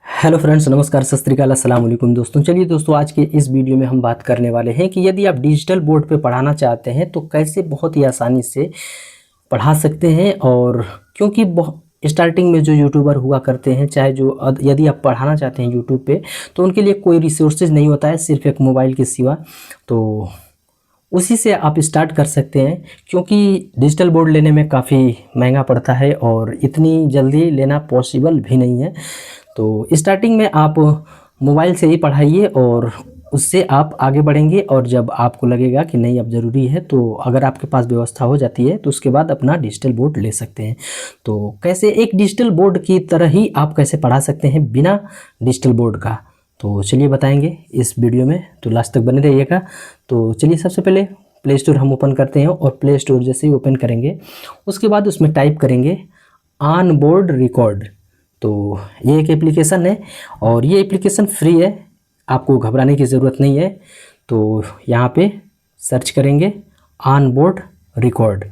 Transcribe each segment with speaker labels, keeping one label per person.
Speaker 1: Hello friends, नमस्कार, सत श्री अकाल, अस्सलाम वालेकुम दोस्तों। चलिए दोस्तों, आज के इस वीडियो में हम बात करने वाले हैं कि यदि आप डिजिटल बोर्ड पे पढ़ाना चाहते हैं तो कैसे बहुत ही आसानी से पढ़ा सकते हैं। और क्योंकि स्टार्टिंग में जो यूट्यूबर हुआ करते हैं, चाहे जो यदि आप पढ़ाना चाहते हैं यूट्यूब पे, तो उनके लिए कोई रिसोर्सेज नहीं होता है सिर्फ एक मोबाइल के सिवा। तो उसी से आप स्टार्ट कर सकते हैं, क्योंकि डिजिटल बोर्ड लेने में काफ़ी महंगा पड़ता है और इतनी जल्दी लेना पॉसिबल भी नहीं है। तो स्टार्टिंग में आप मोबाइल से ही पढ़ाइए और उससे आप आगे बढ़ेंगे। और जब आपको लगेगा कि नहीं अब ज़रूरी है, तो अगर आपके पास व्यवस्था हो जाती है तो उसके बाद अपना डिजिटल बोर्ड ले सकते हैं। तो कैसे एक डिजिटल बोर्ड की तरह ही आप कैसे पढ़ा सकते हैं बिना डिजिटल बोर्ड का, तो चलिए बताएंगे इस वीडियो में, तो लास्ट तक बने रहिएगा। तो चलिए सबसे पहले प्ले स्टोर हम ओपन करते हैं और प्ले स्टोर जैसे ही ओपन करेंगे उसके बाद उसमें टाइप करेंगे ऑन बोर्ड रिकॉर्ड। तो ये एक एप्लीकेशन है और ये एप्लीकेशन फ्री है, आपको घबराने की ज़रूरत नहीं है। तो यहाँ पे सर्च करेंगे ऑन बोर्ड रिकॉर्ड,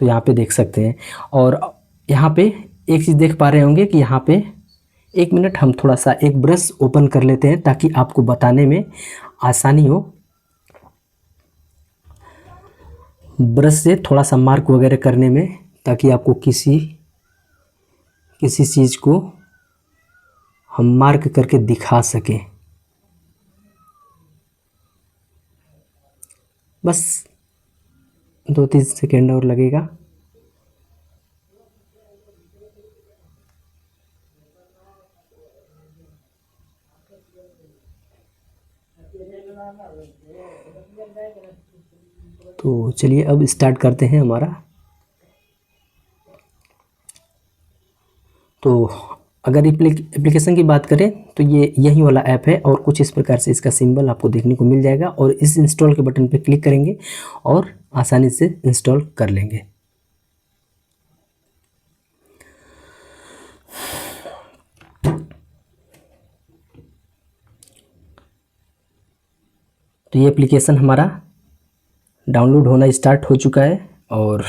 Speaker 1: तो यहाँ पे देख सकते हैं। और यहाँ पे एक चीज़ देख पा रहे होंगे कि यहाँ पे, एक मिनट, हम थोड़ा सा एक ब्रश ओपन कर लेते हैं ताकि आपको बताने में आसानी हो। ब्रश से थोड़ा सा मार्क वगैरह करने में, ताकि आपको किसी चीज़ को हम मार्क करके दिखा सकें। बस 2-3 सेकेंड और लगेगा। तो चलिए अब स्टार्ट करते हैं हमारा। तो अगर एप्लीकेशन की बात करें तो ये यही वाला ऐप है और कुछ इस प्रकार से इसका सिंबल आपको देखने को मिल जाएगा। और इस इंस्टॉल के बटन पे क्लिक करेंगे और आसानी से इंस्टॉल कर लेंगे। तो ये एप्लीकेशन हमारा डाउनलोड होना स्टार्ट हो चुका है और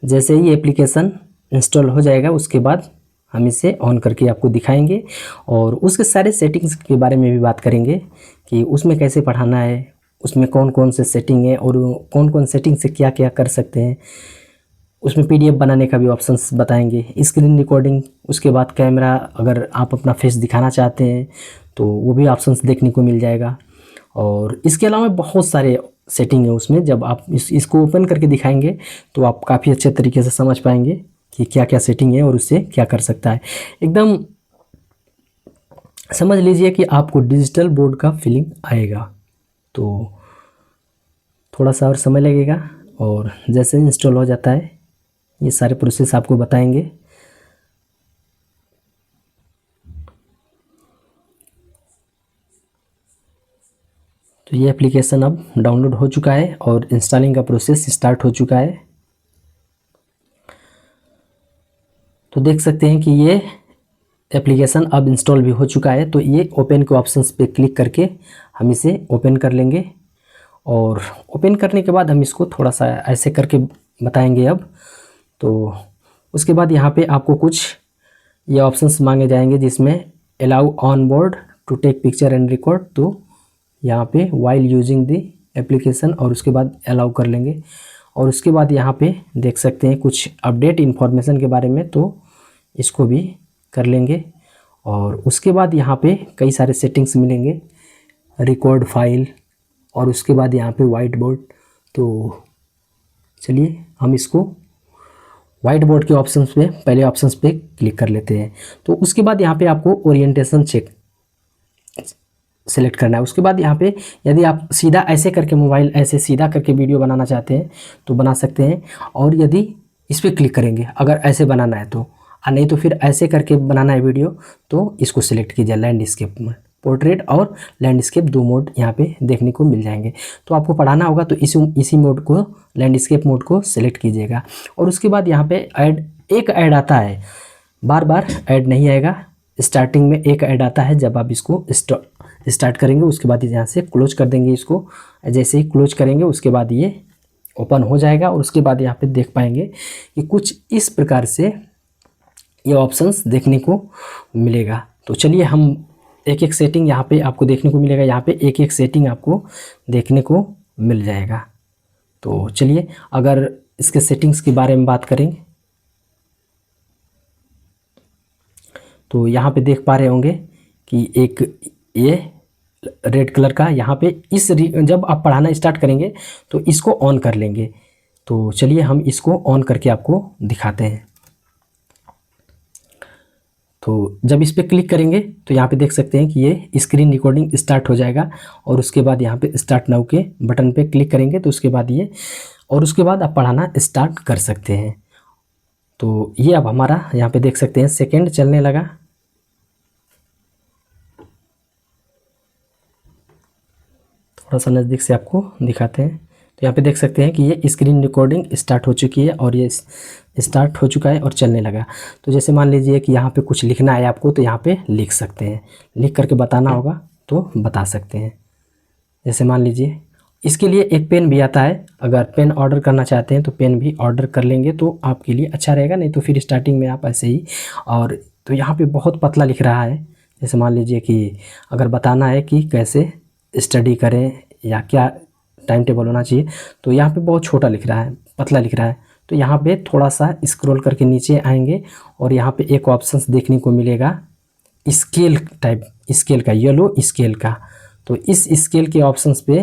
Speaker 1: जैसे ही एप्लीकेशन इंस्टॉल हो जाएगा उसके बाद हम इसे ऑन करके आपको दिखाएंगे और उसके सारे सेटिंग्स के बारे में भी बात करेंगे कि उसमें कैसे पढ़ाना है, उसमें कौन कौन से सेटिंग है और कौन कौन सेटिंग से क्या क्या कर सकते हैं। उसमें पीडीएफ बनाने का भी ऑप्शंस बताएंगे, स्क्रीन रिकॉर्डिंग, उसके बाद कैमरा, अगर आप अपना फेस दिखाना चाहते हैं तो वो भी ऑप्शंस देखने को मिल जाएगा। और इसके अलावा बहुत सारे सेटिंग है उसमें। जब आप इसको ओपन करके दिखाएंगे तो आप काफ़ी अच्छे तरीके से समझ पाएंगे कि क्या क्या सेटिंग है और उससे क्या कर सकता है। एकदम समझ लीजिए कि आपको डिजिटल बोर्ड का फीलिंग आएगा। तो थोड़ा सा और समय लगेगा और जैसे इंस्टॉल हो जाता है ये सारे प्रोसेस आपको बताएंगे। तो ये एप्लीकेशन अब डाउनलोड हो चुका है और इंस्टॉलिंग का प्रोसेस स्टार्ट हो चुका है। तो देख सकते हैं कि ये एप्लीकेशन अब इंस्टॉल भी हो चुका है। तो ये ओपन के ऑप्शंस पे क्लिक करके हम इसे ओपन कर लेंगे और ओपन करने के बाद हम इसको थोड़ा सा ऐसे करके बताएंगे अब। तो उसके बाद यहाँ पे आपको कुछ ये ऑप्शंस मांगे जाएंगे जिसमें allow on board to take picture and record. तो यहाँ पे वाइल यूजिंग द एप्लीकेशन और उसके बाद अलाउ कर लेंगे। और उसके बाद यहाँ पे देख सकते हैं कुछ अपडेट इन्फॉर्मेशन के बारे में, तो इसको भी कर लेंगे। और उसके बाद यहाँ पे कई सारे सेटिंग्स मिलेंगे, रिकॉर्ड फाइल, और उसके बाद यहाँ पे वाइट बोर्ड। तो चलिए हम इसको वाइट बोर्ड के ऑप्शंस पे, पहले ऑप्शंस पे क्लिक कर लेते हैं। तो उसके बाद यहाँ पे आपको ओरिएंटेशन चेक सेलेक्ट करना है। उसके बाद यहाँ पे यदि आप सीधा ऐसे करके, मोबाइल ऐसे सीधा करके वीडियो बनाना चाहते हैं तो बना सकते हैं। और यदि इस पर क्लिक करेंगे अगर ऐसे बनाना है तो, नहीं तो फिर ऐसे करके बनाना है वीडियो, तो इसको सिलेक्ट कीजिए। लैंडस्केप में पोर्ट्रेट और लैंडस्केप 2 मोड यहाँ पे देखने को मिल जाएंगे। तो आपको पढ़ाना होगा तो इसी मोड को, लैंडस्केप मोड को सिलेक्ट कीजिएगा। और उसके बाद यहाँ पे एक ऐड आता है, बार बार ऐड नहीं आएगा, स्टार्टिंग में एक ऐड आता है जब आप इसको स्टार्ट करेंगे। उसके बाद यहाँ से क्लोज कर देंगे इसको। जैसे ही क्लोज करेंगे उसके बाद ये ओपन हो जाएगा और उसके बाद यहाँ पे देख पाएंगे कि कुछ इस प्रकार से ये ऑप्शंस देखने को मिलेगा। तो चलिए हम एक एक सेटिंग यहाँ पे आपको देखने को मिलेगा, यहाँ पे एक एक सेटिंग आपको देखने को मिल जाएगा। तो चलिए अगर इसके सेटिंग्स के बारे में बात करें तो यहाँ पे देख पा रहे होंगे कि एक ये रेड कलर का यहाँ पे जब आप पढ़ाना स्टार्ट करेंगे तो इसको ऑन कर लेंगे। तो चलिए हम इसको ऑन करके आपको दिखाते हैं। तो जब इस पर क्लिक करेंगे तो यहाँ पे देख सकते हैं कि ये स्क्रीन रिकॉर्डिंग स्टार्ट हो जाएगा और उसके बाद यहाँ पे स्टार्ट नाउ के बटन पे क्लिक करेंगे तो उसके बाद ये और उसके बाद आप पढ़ाना स्टार्ट कर सकते हैं। तो ये अब हमारा यहाँ पे देख सकते हैं सेकंड चलने लगा। थोड़ा सा नज़दीक से आपको दिखाते हैं तो यहाँ पे देख सकते हैं कि ये स्क्रीन रिकॉर्डिंग स्टार्ट हो चुकी है और ये स्टार्ट हो चुका है और चलने लगा। तो जैसे मान लीजिए कि यहाँ पे कुछ लिखना है आपको तो यहाँ पे लिख सकते हैं, लिख करके बताना होगा तो बता सकते हैं। जैसे मान लीजिए इसके लिए एक पेन भी आता है, अगर पेन ऑर्डर करना चाहते हैं तो पेन भी ऑर्डर कर लेंगे तो आपके लिए अच्छा रहेगा, नहीं तो फिर स्टार्टिंग में आप ऐसे ही। और तो यहाँ पे बहुत पतला लिख रहा है। जैसे मान लीजिए कि अगर बताना है कि कैसे स्टडी करें या क्या टाइम टेबल होना चाहिए तो यहाँ पे बहुत छोटा लिख रहा है, पतला लिख रहा है। तो यहाँ पे थोड़ा सा स्क्रॉल करके नीचे आएंगे और यहाँ पे एक ऑप्शंस देखने को मिलेगा स्केल टाइप, स्केल का, येलो स्केल का। तो इस स्केल के ऑप्शंस पे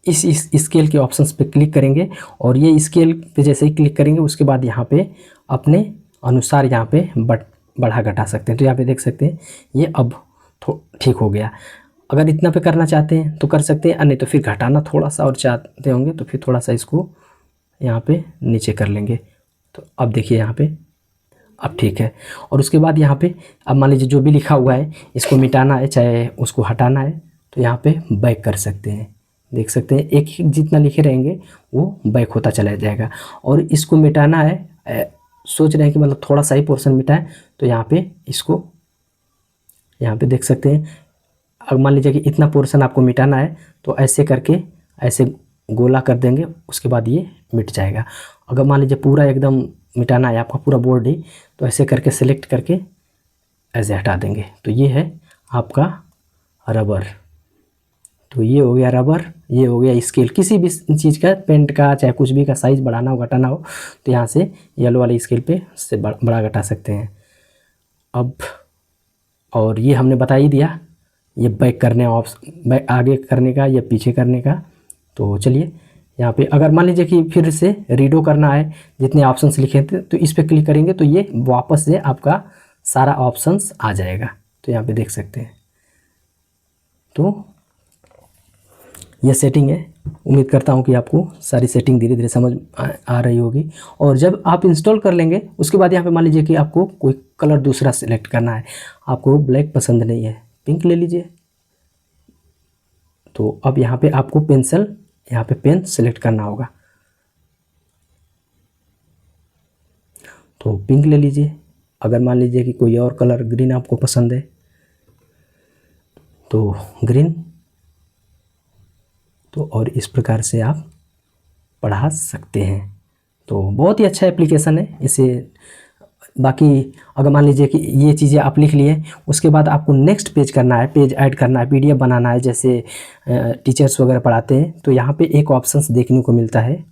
Speaker 1: इस स्केल के ऑप्शंस पे क्लिक करेंगे और ये स्केल पे जैसे ही क्लिक करेंगे उसके बाद यहाँ पे अपने अनुसार यहाँ पे बढ़ा घटा सकते हैं। तो यहाँ पे देख सकते हैं ये अब ठीक हो गया। अगर इतना पे करना चाहते हैं तो कर सकते हैं, नहीं तो फिर घटाना थोड़ा सा और चाहते होंगे तो फिर थोड़ा सा इसको यहाँ पे नीचे कर लेंगे। तो अब देखिए यहाँ पे अब ठीक है। और उसके बाद यहाँ पे अब मान लीजिए जो भी लिखा हुआ है इसको मिटाना है चाहे उसको हटाना है तो यहाँ पे बैक कर सकते हैं। देख सकते हैं एक एक जितना लिखे रहेंगे वो बैक होता चला जाएगा। और इसको मिटाना है, सोच रहे हैं कि मतलब थोड़ा सा ही पोर्शन मिटाएं तो यहाँ पे इसको यहाँ पे देख सकते हैं। अब मान लीजिए कि इतना पोर्शन आपको मिटाना है तो ऐसे करके ऐसे गोला कर देंगे, उसके बाद ये मिट जाएगा। अगर मान लीजिए पूरा एकदम मिटाना है आपका पूरा बोर्ड ही तो ऐसे करके सेलेक्ट करके ऐसे हटा देंगे। तो ये है आपका रबर। तो ये हो गया रबर, ये हो गया स्केल। किसी भी चीज़ का, पेंट का चाहे कुछ भी का साइज़ बढ़ाना हो घटाना हो तो यहाँ से येलो वाले स्केल पे से बड़ा घटा सकते हैं। अब और ये हमने बता ही दिया ये बैक करने बैक आगे करने का या पीछे करने का। तो चलिए यहाँ पे अगर मान लीजिए कि फिर से रीडो करना है जितने ऑप्शंस लिखे थे तो इस पर क्लिक करेंगे तो ये वापस से आपका सारा ऑप्शंस आ जाएगा। तो यहाँ पे देख सकते हैं। तो ये सेटिंग है। उम्मीद करता हूँ कि आपको सारी सेटिंग धीरे धीरे समझ आ रही होगी। और जब आप इंस्टॉल कर लेंगे उसके बाद यहाँ पे मान लीजिए कि आपको कोई कलर दूसरा सेलेक्ट करना है, आपको ब्लैक पसंद नहीं है, पिंक ले लीजिए। तो अब यहाँ पे आपको पेंसिल, यहाँ पे पेन सेलेक्ट करना होगा तो पिंक ले लीजिए। अगर मान लीजिए कि कोई और कलर ग्रीन आपको पसंद है तो ग्रीन। तो और इस प्रकार से आप पढ़ा सकते हैं। तो बहुत ही अच्छा एप्लीकेशन है। इसे बाकी अगर मान लीजिए कि ये चीज़ें आप लिख लिए उसके बाद आपको नेक्स्ट पेज करना है, पेज ऐड करना है, पीडीएफ बनाना है, जैसे टीचर्स वगैरह पढ़ाते हैं तो यहाँ पे एक ऑप्शंस देखने को मिलता है।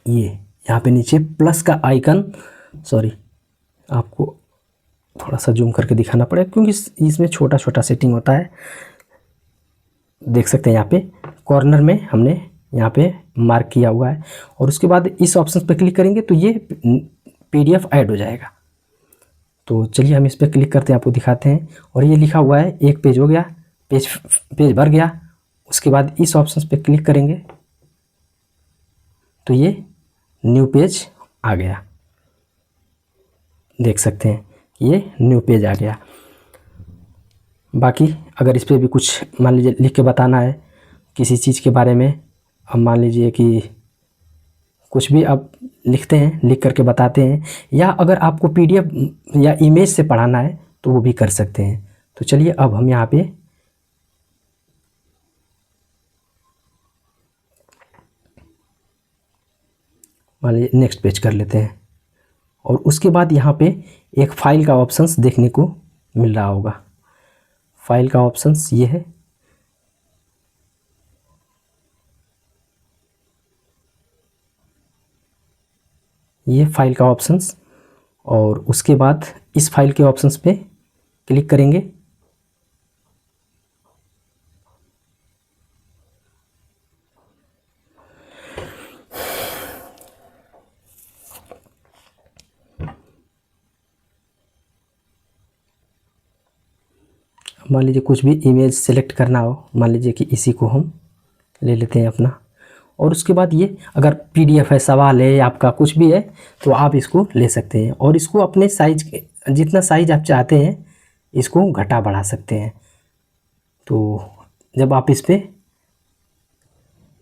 Speaker 1: ये यहाँ पे नीचे प्लस का आइकन, सॉरी आपको थोड़ा सा जूम करके दिखाना पड़ेगा क्योंकि इसमें छोटा छोटा सेटिंग होता है। देख सकते हैं यहाँ पे कॉर्नर में हमने यहाँ पे मार्क किया हुआ है और उसके बाद इस ऑप्शन पे क्लिक करेंगे तो ये पीडीएफ ऐड हो जाएगा। तो चलिए हम इस पर क्लिक करते हैं, आपको दिखाते हैं। और ये लिखा हुआ है एक पेज हो गया, पेज भर गया। उसके बाद इस ऑप्शन पे क्लिक करेंगे तो ये न्यू पेज आ गया। देख सकते हैं ये न्यू पेज आ गया। बाकी अगर इस पर भी कुछ मान लीजिए लिख के बताना है किसी चीज़ के बारे में, अब मान लीजिए कि कुछ भी आप लिखते हैं, लिख करके बताते हैं, या अगर आपको पीडीएफ या इमेज से पढ़ाना है तो वो भी कर सकते हैं। तो चलिए अब हम यहाँ पे मान लीजिए नेक्स्ट पेज कर लेते हैं। और उसके बाद यहाँ पे एक फ़ाइल का ऑप्शंस देखने को मिल रहा होगा। फाइल का ऑप्शंस ये है, ये फाइल का ऑप्शंस। और उसके बाद इस फाइल के ऑप्शंस पे क्लिक करेंगे। मान लीजिए कुछ भी इमेज सेलेक्ट करना हो, मान लीजिए कि इसी को हम ले लेते हैं अपना। और उसके बाद ये अगर पीडीएफ है, सवाल है, आपका कुछ भी है, तो आप इसको ले सकते हैं। और इसको अपने साइज, जितना साइज आप चाहते हैं इसको घटा बढ़ा सकते हैं। तो जब आप इस पर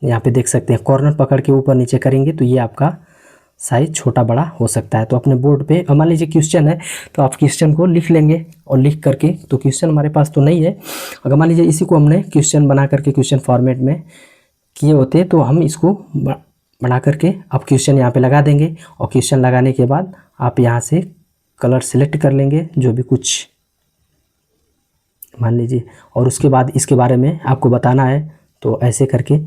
Speaker 1: यहाँ पे देख सकते हैं, कॉर्नर पकड़ के ऊपर नीचे करेंगे तो ये आपका साइज छोटा बड़ा हो सकता है। तो अपने बोर्ड पे मान लीजिए क्वेश्चन है तो आप क्वेश्चन को लिख लेंगे। और लिख करके, तो क्वेश्चन हमारे पास तो नहीं है, अगर मान लीजिए इसी को हमने क्वेश्चन बना करके क्वेश्चन फॉर्मेट में किए होते तो हम इसको बना करके अब क्वेश्चन यहाँ पे लगा देंगे। और क्वेश्चन लगाने के बाद आप यहाँ से कलर सेलेक्ट कर लेंगे, जो भी कुछ मान लीजिए। और उसके बाद इसके बारे में आपको बताना है, तो ऐसे करके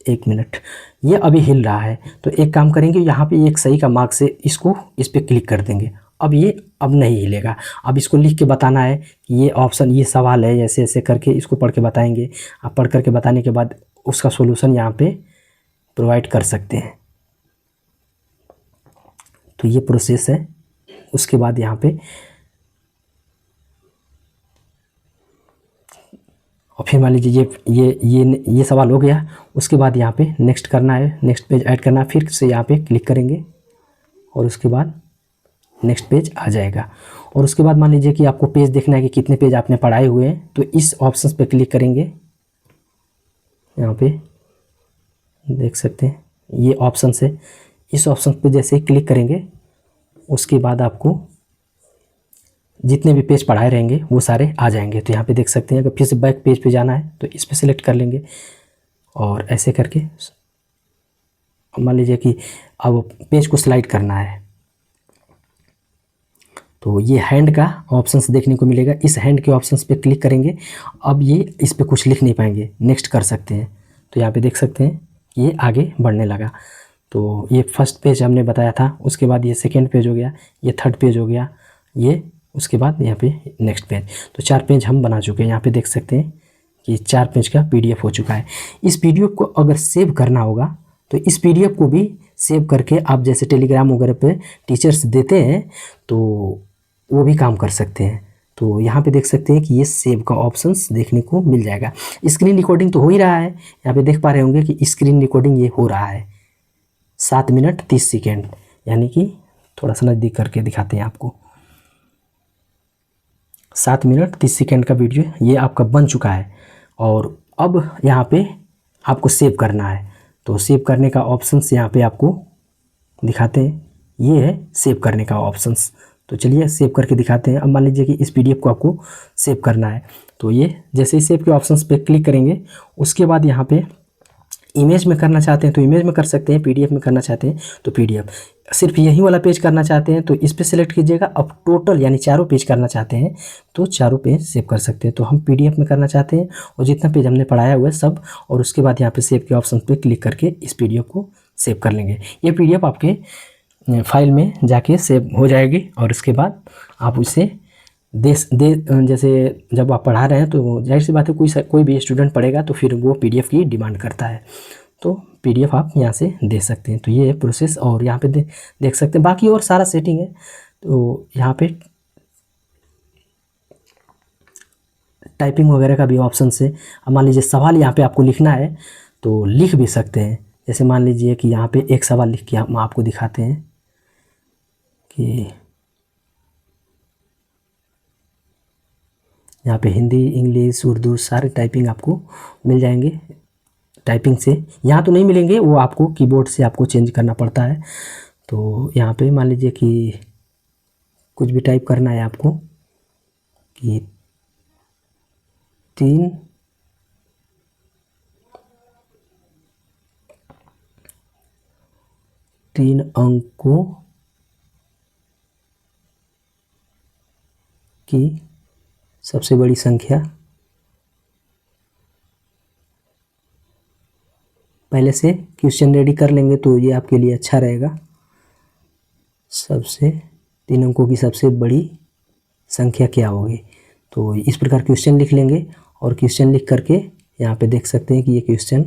Speaker 1: 1 मिनट, ये अभी हिल रहा है। तो एक काम करेंगे, यहाँ पे एक सही का मार्क से इसको इस पर क्लिक कर देंगे। अब ये अब नहीं हिलेगा। अब इसको लिख के बताना है कि ये ऑप्शन, ये सवाल है, ऐसे ऐसे करके इसको पढ़ के बताएंगे। आप पढ़ करके बताने के बाद उसका सॉल्यूशन यहाँ पे प्रोवाइड कर सकते हैं। तो ये प्रोसेस है। उसके बाद यहाँ पे और फिर मान लीजिए ये सवाल हो गया। उसके बाद यहाँ पे नेक्स्ट करना है, नेक्स्ट पेज ऐड करना है। फिर से यहाँ पे क्लिक करेंगे और उसके बाद नेक्स्ट पेज आ जाएगा। और उसके बाद मान लीजिए कि आपको पेज देखना है कि कितने पेज आपने पढ़ाए हुए हैं, तो इस ऑप्शन पे क्लिक करेंगे। यहाँ पे देख सकते हैं ये ऑप्शन है, इस ऑप्शन पे जैसे ही क्लिक करेंगे उसके बाद आपको जितने भी पेज पढ़ाए रहेंगे वो सारे आ जाएंगे। तो यहाँ पे देख सकते हैं, अगर फिर से बैक पेज पे जाना है तो इस पर सिलेक्ट कर लेंगे। और ऐसे करके मान लीजिए कि अब पेज को स्लाइड करना है, तो ये हैंड का ऑप्शंस देखने को मिलेगा। इस हैंड के ऑप्शंस पे क्लिक करेंगे। अब ये इस पे कुछ लिख नहीं पाएंगे, नेक्स्ट कर सकते हैं। तो यहाँ पे देख सकते हैं ये आगे बढ़ने लगा। तो ये फर्स्ट पेज हमने बताया था, उसके बाद ये सेकेंड पेज हो गया, ये थर्ड पेज हो गया, ये उसके बाद यहाँ पे नेक्स्ट पेज। तो 4 पेज हम बना चुके हैं। यहाँ पे देख सकते हैं कि 4 पेज का पीडीएफ हो चुका है। इस पीडीएफ को अगर सेव करना होगा तो इस पीडीएफ को भी सेव करके आप जैसे टेलीग्राम वगैरह पे टीचर्स देते हैं तो वो भी काम कर सकते हैं। तो यहाँ पे देख सकते हैं कि ये सेव का ऑप्शंस देखने को मिल जाएगा। स्क्रीन रिकॉर्डिंग तो हो ही रहा है, यहाँ पे देख पा रहे होंगे कि स्क्रीन रिकॉर्डिंग ये हो रहा है 7 मिनट 30 सेकेंड, यानी कि थोड़ा सा नज़दीक करके दिखाते हैं आपको। 7 मिनट 30 सेकेंड का वीडियो ये आपका बन चुका है। और अब यहाँ पे आपको सेव करना है, तो सेव करने का ऑप्शंस यहाँ पे आपको दिखाते हैं। ये है सेव करने का ऑप्शंस। तो चलिए सेव करके दिखाते हैं। अब मान लीजिए कि इस पीडीएफ को आपको सेव करना है, तो ये जैसे ही सेव के ऑप्शंस पे क्लिक करेंगे उसके बाद यहाँ पे इमेज में करना चाहते हैं तो इमेज में कर सकते हैं, पीडीएफ में करना चाहते हैं तो पीडीएफ। सिर्फ यही वाला पेज करना चाहते हैं तो इस पे सेलेक्ट कीजिएगा। अब टोटल यानी चारों पेज करना चाहते हैं तो चारों पेज सेव कर सकते हैं। तो हम पीडीएफ में करना चाहते हैं और जितना पेज हमने पढ़ाया हुआ है सब, और उसके बाद यहाँ पे सेव के ऑप्शन पे क्लिक करके इस पीडीएफ को सेव कर लेंगे। ये पीडीएफ आपके फाइल में जाके सेव हो जाएगी। और उसके बाद आप उसे जैसे जब आप पढ़ा रहे हैं तो जाहिर सी बात है कोई भी स्टूडेंट पढ़ेगा तो फिर वो पीडीएफ की डिमांड करता है, तो पीडीएफ आप यहाँ से दे सकते हैं। तो ये है प्रोसेस। और यहाँ पे देख सकते हैं बाकी और सारा सेटिंग है। तो यहाँ पे टाइपिंग वगैरह का भी ऑप्शन है। अब मान लीजिए सवाल यहाँ पे आपको लिखना है तो लिख भी सकते हैं। जैसे मान लीजिए कि यहाँ पे एक सवाल लिख के हम आपको दिखाते हैं कि यहाँ पे हिंदी, इंग्लिश, उर्दू सारे टाइपिंग आपको मिल जाएंगे। टाइपिंग से यहाँ तो नहीं मिलेंगे, वो आपको कीबोर्ड से आपको चेंज करना पड़ता है। तो यहाँ पे मान लीजिए कि कुछ भी टाइप करना है आपको कि 3 . 3 अंकों की सबसे बड़ी संख्या, पहले से क्वेश्चन रेडी कर लेंगे तो ये आपके लिए अच्छा रहेगा। सबसे 3 अंकों की सबसे बड़ी संख्या क्या होगी, तो इस प्रकार क्वेश्चन लिख लेंगे। और क्वेश्चन लिख करके यहाँ पे देख सकते हैं कि ये क्वेश्चन,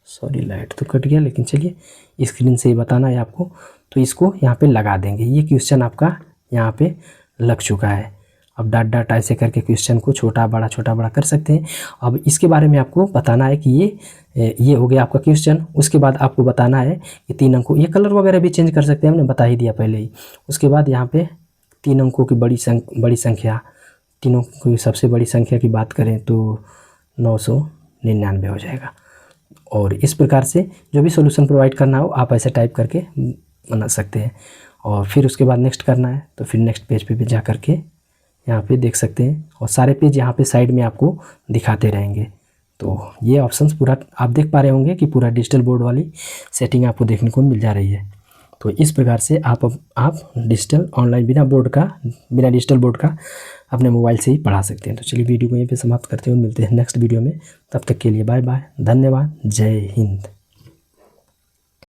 Speaker 1: सॉरी लाइट तो कट गया, लेकिन चलिए स्क्रीन से ही बताना है आपको, तो इसको यहाँ पे लगा देंगे। ये क्वेश्चन आपका यहाँ पे लग चुका है। अब डॉट डॉट ऐसे करके क्वेश्चन को छोटा बड़ा कर सकते हैं। अब इसके बारे में आपको बताना है कि ये हो गया आपका क्वेश्चन। उसके बाद आपको बताना है कि 3 अंकों, ये कलर वगैरह भी चेंज कर सकते हैं, हमने बता ही दिया पहले ही। उसके बाद यहाँ पे 3 अंकों की बड़ी संख्या, तीनों की सबसे बड़ी संख्या की बात करें तो 999 हो जाएगा। और इस प्रकार से जो भी सॉल्यूशन प्रोवाइड करना हो आप ऐसे टाइप करके बना सकते हैं। और फिर उसके बाद नेक्स्ट करना है तो फिर नेक्स्ट पेज पे भी जा करके यहाँ पे देख सकते हैं, और सारे पेज यहाँ पे साइड में आपको दिखाते रहेंगे। तो ये ऑप्शंस पूरा आप देख पा रहे होंगे कि पूरा डिजिटल बोर्ड वाली सेटिंग आपको देखने को मिल जा रही है। तो इस प्रकार से आप डिजिटल ऑनलाइन बिना डिजिटल बोर्ड का अपने मोबाइल से ही पढ़ा सकते हैं। तो चलिए वीडियो को यहीं पे समाप्त करते हुए मिलते हैं नेक्स्ट वीडियो में। तब तक के लिए बाय बाय, धन्यवाद, जय हिंद।